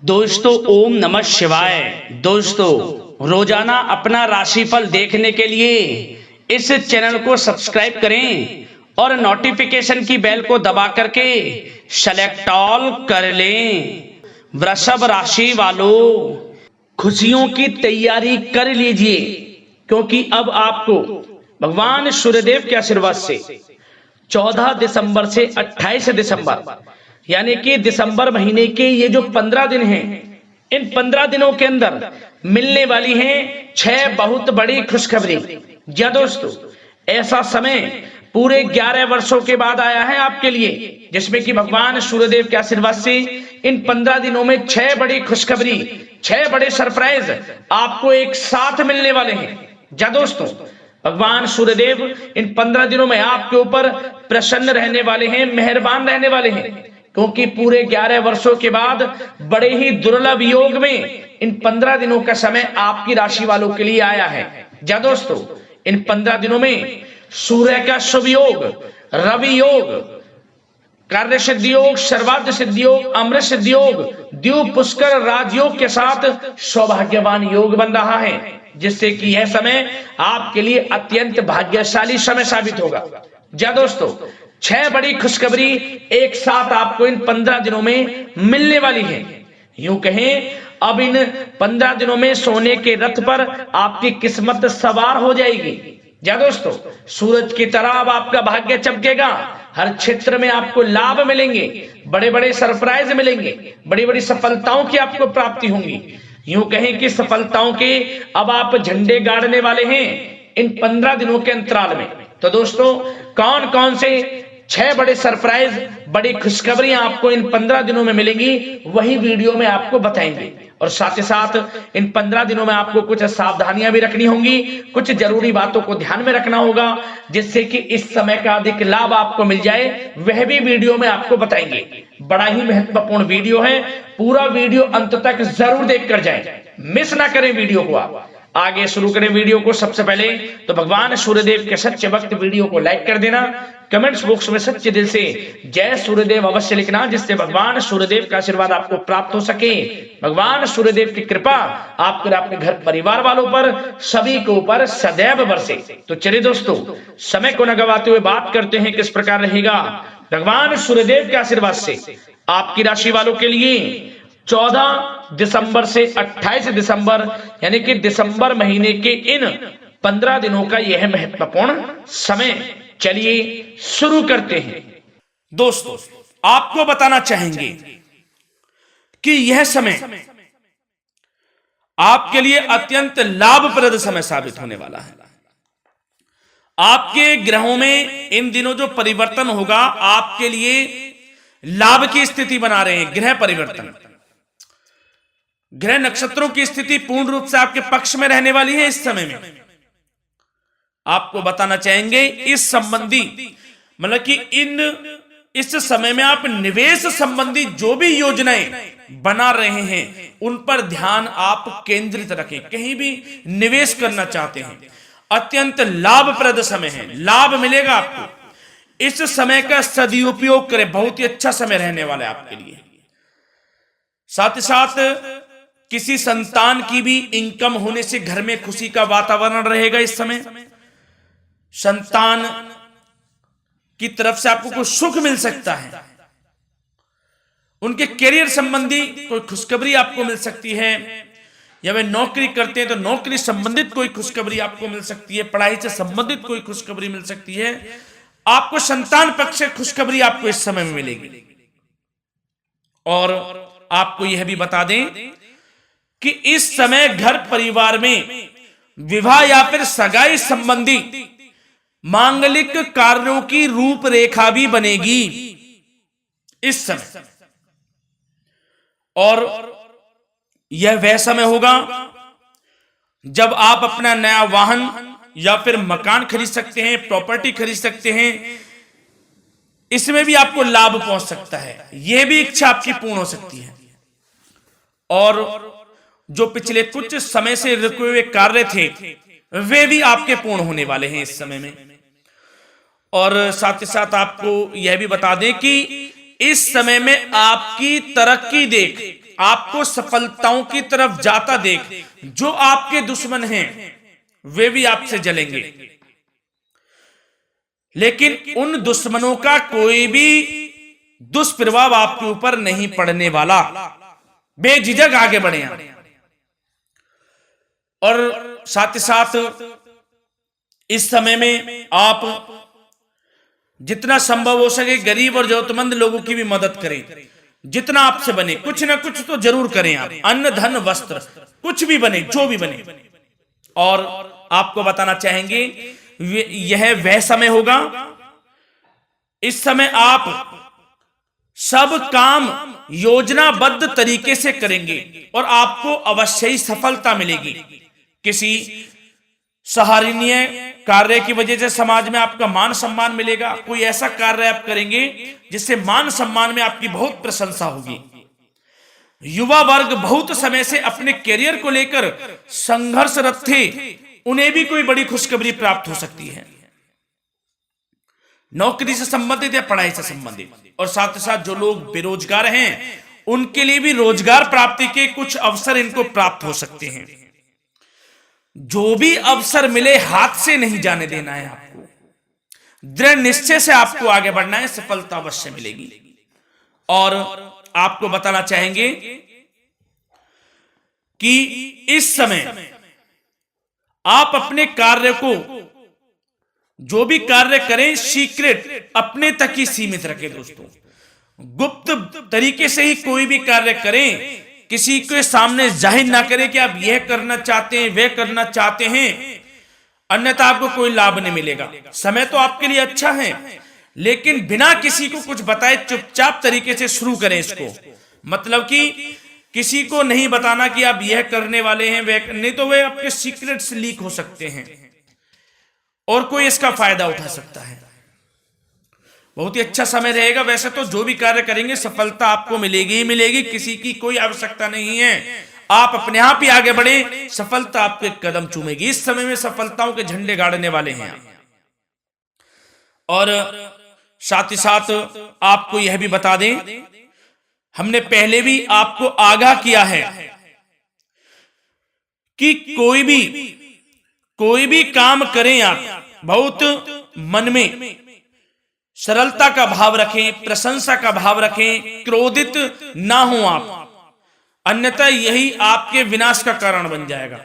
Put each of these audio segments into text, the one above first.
दोस्तों ओम नमः शिवाय। दोस्तों रोजाना अपना राशिफल देखने के लिए इस चैनल को सब्सक्राइब करें और नोटिफिकेशन की बेल को दबा करके सेलेक्ट ऑल कर लें। वृषभ राशि वालों, खुशियों की तैयारी कर लीजिए, क्योंकि अब आपको भगवान सूर्यदेव के आशीर्वाद से 14 दिसंबर से 28 दिसंबर यानी कि दिसंबर महीने के ये जो 15 दिन हैं, इन 15 दिनों के अंदर मिलने वाली हैं 6 बहुत बड़ी खुशखबरी। जी दोस्तों, ऐसा समय पूरे 11 वर्षों के बाद आया है आपके लिए, जिसमें कि भगवान सूर्यदेव के आशीर्वाद से इन 15 दिनों में 6 बड़ी खुशखबरी, 6 बड़े सरप्राइज आपको एक साथ मिलने वाले हैं। जी दोस्तों, भगवान सूर्यदेव इन 15 दिनों में आपके ऊपर प्रसन्न रहने वाले हैं, मेहरबान रहने वाले हैं, क्योंकि पूरे 11 वर्षों के बाद बड़े ही दुर्लभ योग में इन 15 दिनों का समय आपकी राशि वालों के लिए आया है। जा दोस्तों, इन 15 दिनों में सूर्य का शुभ योग, रवि योग, कार्य सिद्धि योग, सर्वार्थ सिद्धि योग, अमृत सिद्धि योग, द्वीप पुष्कर राजयोग के साथ सौभाग्यवान योग बन रहा है, जिससे कि यह समय आपके लिए अत्यंत भाग्यशाली समय साबित होगा। जा दोस्तों, 6 बड़ी खुशखबरी एक साथ आपको इन 15 दिनों में मिलने वाली है। यूं कहें, अब इन 15 दिनों में सोने के रथ पर आपकी किस्मत सवार हो जाएगी। जा दोस्तों, सूरज की तरह अब आपका भाग्य चमकेगा, हर क्षेत्र में आपको लाभ मिलेंगे, बड़े बड़े सरप्राइज मिलेंगे, बड़ी बड़ी सफलताओं की आपको प्राप्ति होंगी। यूं कहें कि सफलताओं के अब आप झंडे गाड़ने वाले हैं इन 15 दिनों के अंतराल में। तो दोस्तों, कौन कौन से 6 बड़े सरप्राइज, बड़ी खुशखबरियां आपको इन 15 दिनों में मिलेंगी, वही वीडियो में आपको बताएंगे। और साथ ही साथ इन 15 दिनों में आपको कुछ सावधानियां भी रखनी होंगी, कुछ जरूरी बातों को ध्यान में रखना होगा, जिससे कि इस समय का अधिक लाभ आपको मिल जाए, वह भी वीडियो में आपको बताएंगे। बड़ा ही महत्वपूर्ण वीडियो है, पूरा वीडियो अंत तक जरूर देख कर जाए, मिस ना करें वीडियो को। आप आगे शुरू करें वीडियो को। सबसे पहले तो भगवान सूर्यदेव के सच्चे भक्त वीडियो को लाइक कर देना, कमेंट्स बॉक्स में सच्चे दिल से जय सूर्यदेव अवश्य लिखना, जिससे भगवान सूर्यदेव का आशीर्वाद आपको प्राप्त हो सके, भगवान सूर्यदेव की कृपा आपके और आपके घर परिवार वालों पर, सभी के ऊपर सदैव बरसे। तो चलिए दोस्तों, समय को न गवाते हुए बात करते हैं किस प्रकार रहेगा भगवान सूर्यदेव के आशीर्वाद से आपकी राशि वालों के लिए 14 दिसंबर से 28 दिसंबर यानी कि दिसंबर महीने के इन 15 दिनों का यह महत्वपूर्ण समय। चलिए शुरू करते हैं। दोस्तों, आपको बताना चाहेंगे कि यह समय आपके लिए अत्यंत लाभप्रद समय साबित होने वाला है। आपके ग्रहों में इन दिनों जो परिवर्तन होगा, आपके लिए लाभ की स्थिति बना रहे हैं। ग्रह परिवर्तन, ग्रह नक्षत्रों की स्थिति पूर्ण रूप से आपके पक्ष में रहने वाली है। इस समय में आपको बताना चाहेंगे इस संबंधी, मतलब कि इस समय में आप निवेश संबंधी जो भी योजनाएं बना रहे हैं, उन पर ध्यान आप केंद्रित रखें। कहीं भी निवेश करना चाहते हैं, अत्यंत लाभप्रद समय है, लाभ मिलेगा आपको। इस समय का सदुपयोग करें, बहुत ही अच्छा समय रहने वाला है आपके लिए। साथ ही साथ किसी संतान की भी इनकम होने से घर में खुशी का वातावरण रहेगा। इस समय संतान की तरफ से आपको कोई सुख मिल सकता है, उनके करियर संबंधी कोई खुशखबरी आपको मिल सकती है, या वे नौकरी करते हैं तो नौकरी संबंधित कोई खुशखबरी आपको मिल सकती है, पढ़ाई से संबंधित कोई खुशखबरी मिल सकती है। आपको संतान पक्ष से खुशखबरी आपको इस समय में मिलेगी। और आपको यह भी बता दें कि इस समय घर परिवार में विवाह या फिर सगाई संबंधी मांगलिक कार्यों की रूपरेखा भी बनेगी इस समय। और यह वह समय होगा जब आप अपना नया वाहन या फिर मकान खरीद सकते हैं, प्रॉपर्टी खरीद सकते हैं। इसमें भी आपको लाभ पहुंच सकता है, यह भी इच्छा आपकी पूर्ण हो सकती है। और जो पिछले कुछ समय से रुके हुए कार्य थे, वे भी आपके पूर्ण होने वाले हैं इस समय में। और साथ ही साथ आपको यह भी बता दें कि इस समय में आपकी तरक्की देख आपको सफलताओं की तरफ जाता देख जो आपके दुश्मन हैं वे भी आपसे जलेंगे, लेकिन उन दुश्मनों का कोई भी दुष्प्रभाव आपके ऊपर नहीं पड़ने वाला। बेझिझक आगे बढ़े आप। और साथ ही साथ इस समय में आप जितना संभव हो सके गरीब और जरूरतमंद लोगों की भी मदद करें। जितना आपसे बने कुछ ना कुछ तो जरूर करें आप, अन्न धन वस्त्र कुछ भी बने, जो भी बने। और आपको बताना चाहेंगे यह वह समय होगा, इस समय आप सब काम योजनाबद्ध तरीके से करेंगे और आपको अवश्य ही सफलता मिलेगी। किसी सराहनीय कार्य की वजह से समाज में आपका मान सम्मान मिलेगा। कोई ऐसा कार्य आप करेंगे जिससे मान सम्मान में आपकी बहुत प्रशंसा होगी। युवा वर्ग बहुत समय से अपने करियर को लेकर संघर्षरत थे, उन्हें भी कोई बड़ी खुशखबरी प्राप्त हो सकती है, नौकरी से संबंधित या पढ़ाई से संबंधित। और साथ ही साथ जो लोग बेरोजगार हैं उनके लिए भी रोजगार प्राप्ति के कुछ अवसर इनको प्राप्त हो सकते हैं। जो भी अवसर मिले हाथ से नहीं जाने देना है आपको, दृढ़ निश्चय से आपको आगे बढ़ना है, सफलता अवश्य मिलेगी। और आपको बताना चाहेंगे कि इस समय आप अपने कार्य को, जो भी कार्य करें, सीक्रेट अपने तक ही सीमित रखें दोस्तों। गुप्त तरीके से ही कोई भी कार्य करें, किसी के सामने जाहिर ना करें कि आप यह करना चाहते हैं, वह करना चाहते हैं, अन्यथा आपको कोई लाभ नहीं मिलेगा। समय तो आपके लिए अच्छा है, लेकिन बिना किसी को कुछ बताए चुपचाप तरीके से शुरू करें इसको। मतलब कि किसी को नहीं बताना कि आप यह करने वाले हैं, वह नहीं, तो वे आपके सीक्रेट्स लीक हो सकते हैं और कोई इसका फायदा उठा सकता है। बहुत ही अच्छा समय रहेगा। वैसे तो जो भी कार्य करेंगे सफलता आपको मिलेगी ही मिलेगी, किसी की कोई आवश्यकता नहीं है। आप अपने आप ही आगे बढ़े, सफलता आपके कदम चूमेगी। इस समय में सफलताओं के झंडे गाड़ने वाले हैं। और साथ ही साथ आपको यह भी बता दें, हमने पहले भी आपको आगाह किया है कि कोई भी काम करें आप बहुत मन में सरलता का भाव रखें, प्रशंसा का भाव रखें, क्रोधित ना हो आप, अन्यथा यही आपके विनाश का कारण बन जाएगा।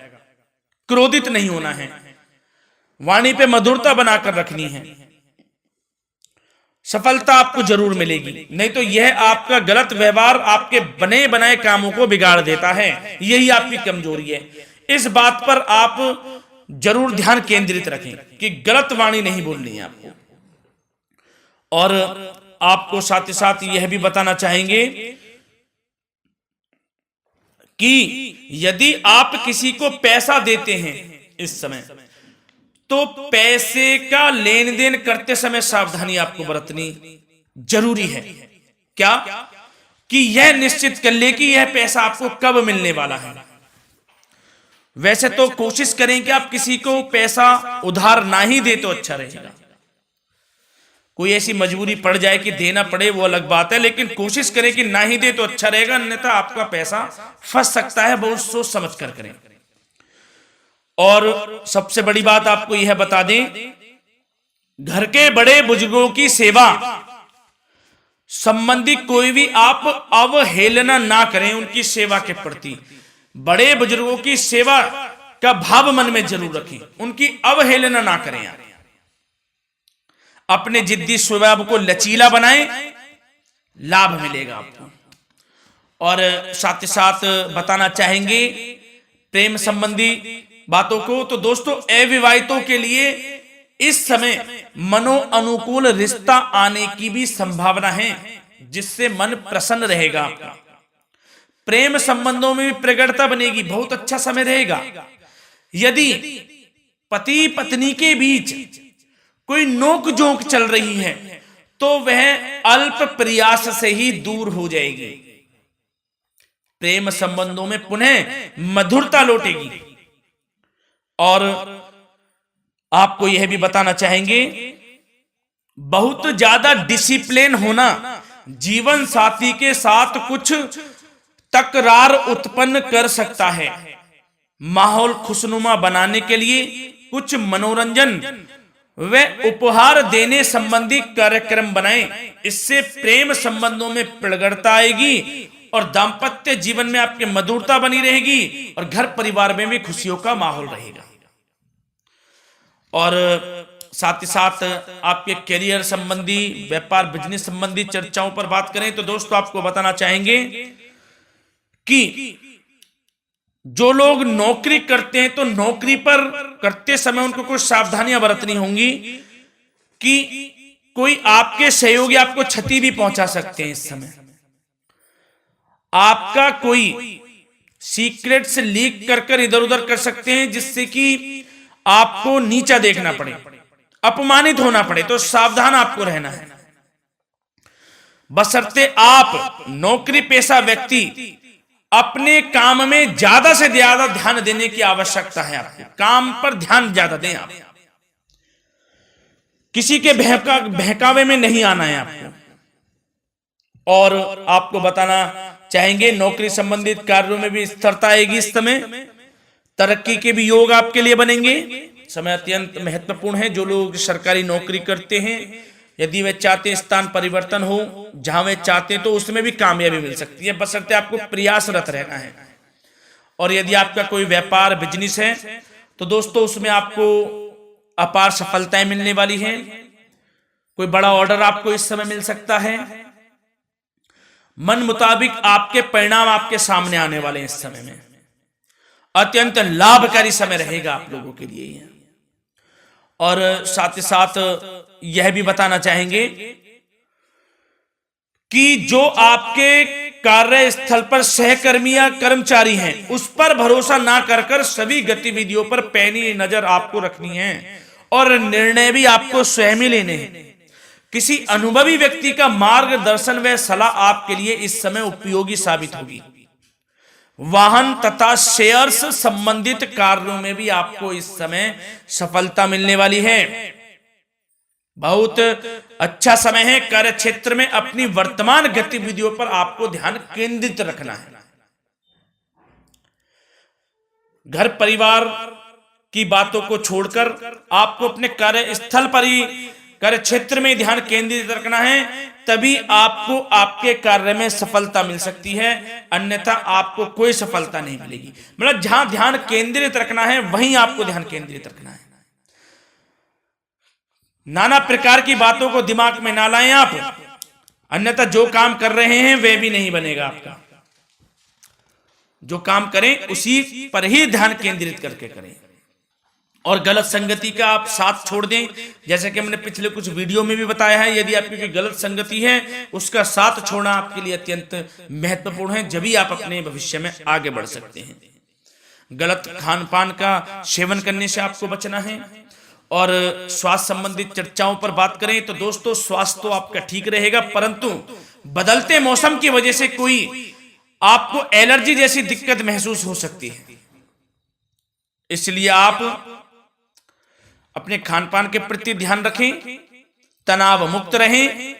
क्रोधित नहीं होना है, वाणी पे मधुरता बनाकर रखनी है, सफलता आपको जरूर मिलेगी। नहीं तो यह आपका गलत व्यवहार आपके बने बनाए कामों को बिगाड़ देता है, यही आपकी कमजोरी है। इस बात पर आप जरूर ध्यान केंद्रित रखें कि गलत वाणी नहीं बोलनी है आपको। और आपको साथ ही साथ यह भी बताना चाहेंगे कि यदि आप किसी को पैसा देते हैं इस समय, तो पैसे का लेन देन करते समय सावधानी आपको बरतनी जरूरी है। क्या कि यह निश्चित कर ले कि यह पैसा आपको कब मिलने वाला है। वैसे तो कोशिश करें कि आप किसी को पैसा उधार ना ही दे तो अच्छा रहेगा। कोई ऐसी मजबूरी पड़ जाए कि देना पड़े वो अलग बात है, लेकिन कोशिश करें कि ना ही दे तो अच्छा रहेगा, अन्यथा आपका पैसा फंस सकता है। बहुत सोच समझ कर करें। और सबसे बड़ी बात आपको यह बता दें, घर के बड़े बुजुर्गों की सेवा संबंधी कोई भी आप अवहेलना ना करें। उनकी सेवा के प्रति बड़े बुजुर्गों की सेवा का भाव मन में जरूर रखें, उनकी अवहेलना ना करें आप। अपने जिद्दी स्वभाव को लचीला बनाएं, लाभ मिलेगा आपको। और साथ ही साथ बताना चाहेंगे प्रेम संबंधी बातों को, तो दोस्तों अविवाहितों के लिए इस समय मनो अनुकूल रिश्ता आने की भी संभावना है, जिससे मन प्रसन्न रहेगा आपका। प्रेम संबंधों में भी प्रगाढ़ता बनेगी, बहुत अच्छा समय रहेगा। यदि पति पत्नी के बीच कोई नोक झोंक चल रही है तो वह अल्प प्रयास से ही दूर हो जाएगी। प्रेम संबंधों में पुनः मधुरता लौटेगी। और आपको यह भी बताना चाहेंगे, बहुत ज्यादा डिसिप्लिन होना, जीवन साथी के साथ कुछ तकरार उत्पन्न कर सकता है। माहौल खुशनुमा बनाने के लिए कुछ मनोरंजन व उपहार देने संबंधी कार्यक्रम बनाएं। इससे प्रेम संबंधों में प्रगाढ़ता आएगी और दाम्पत्य जीवन में आपकी मधुरता बनी रहेगी और घर परिवार में भी खुशियों का माहौल रहेगा। और साथ ही साथ आपके करियर संबंधी, व्यापार बिजनेस संबंधी चर्चाओं पर बात करें तो दोस्तों आपको बताना चाहेंगे कि जो लोग नौकरी करते हैं तो नौकरी पर करते समय उनको कुछ सावधानियां बरतनी होंगी कि कोई आपके सहयोगी आपको क्षति भी पहुंचा सकते हैं। इस समय आपका कोई सीक्रेट्स लीक कर इधर उधर कर सकते हैं जिससे कि आपको नीचा देखना पड़े, अपमानित होना पड़े, तो सावधान आपको रहना है। बशर्ते आप नौकरी पेशा व्यक्ति अपने काम में ज्यादा से ज्यादा ध्यान देने की आवश्यकता है। आपको काम पर ध्यान ज्यादा दें। आप किसी के बहकावे में नहीं आना है आपको। और आपको बताना चाहेंगे नौकरी संबंधित कार्यों में भी स्थिरता आएगी। इस समय तरक्की के भी योग आपके लिए बनेंगे। समय अत्यंत महत्वपूर्ण है। जो लोग सरकारी नौकरी करते हैं, यदि वे चाहते हैं स्थान परिवर्तन हो, जहां वे चाहते हैं तो उसमें भी कामयाबी मिल सकती है, बशर्ते आपको प्रयासरत रहना है। और यदि आपका कोई व्यापार बिजनेस है तो दोस्तों उसमें आपको अपार सफलताएं मिलने वाली हैं। कोई बड़ा ऑर्डर आपको इस समय मिल सकता है। मन मुताबिक आपके परिणाम आपके सामने आने वाले हैं। इस समय में अत्यंत लाभकारी समय रहेगा आप लोगों के लिए। और साथ ही साथ यह भी बताना चाहेंगे कि जो आपके कार्यस्थल पर सहकर्मी या कर्मचारी हैं उस पर भरोसा ना कर सभी गतिविधियों पर पैनी नजर आपको रखनी है और निर्णय भी आपको स्वयं ही लेने हैं। किसी अनुभवी व्यक्ति का मार्गदर्शन व सलाह आपके लिए इस समय उपयोगी साबित होगी। वाहन तथा शेयर्स संबंधित कार्यों में भी आपको इस समय सफलता मिलने वाली है। बहुत अच्छा समय है। कार्य क्षेत्र में अपनी वर्तमान गतिविधियों पर आपको ध्यान केंद्रित रखना है। घर परिवार की बातों को छोड़कर आपको अपने कार्यस्थल पर ही, कार्य क्षेत्र में ध्यान केंद्रित रखना है, तभी आपको आपके कार्य में सफलता मिल सकती है, अन्यथा आपको कोई सफलता नहीं मिलेगी। मतलब जहां ध्यान केंद्रित रखना है वहीं आपको ध्यान केंद्रित रखना है। नाना प्रकार की बातों को दिमाग में ना लाएं आप, अन्यथा जो काम कर रहे हैं वह भी नहीं बनेगा आपका। जो काम करें उसी पर ही ध्यान केंद्रित करके करें और गलत संगति का आप साथ छोड़ दें। जैसे कि हमने पिछले कुछ वीडियो में भी बताया है, यदि आपकी कोई गलत संगति है उसका साथ छोड़ना आपके लिए अत्यंत महत्वपूर्ण है, जब भी आप अपने भविष्य में आगे बढ़ सकते हैं। गलत खान पान का सेवन करने से आपको बचना है। और स्वास्थ्य संबंधित चर्चाओं पर बात करें तो दोस्तों स्वास्थ्य तो आपका ठीक रहेगा, परंतु बदलते मौसम की वजह से कोई आपको एलर्जी जैसी दिक्कत महसूस हो सकती है। इसलिए आप अपने खान पान के प्रति ध्यान रखें, तनाव मुक्त रहें,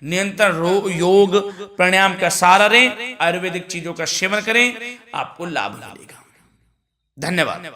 नियंत्रण योग प्राणायाम का सहारा लें, आयुर्वेदिक चीजों का सेवन करें, आपको लाभ मिलेगा। धन्यवाद।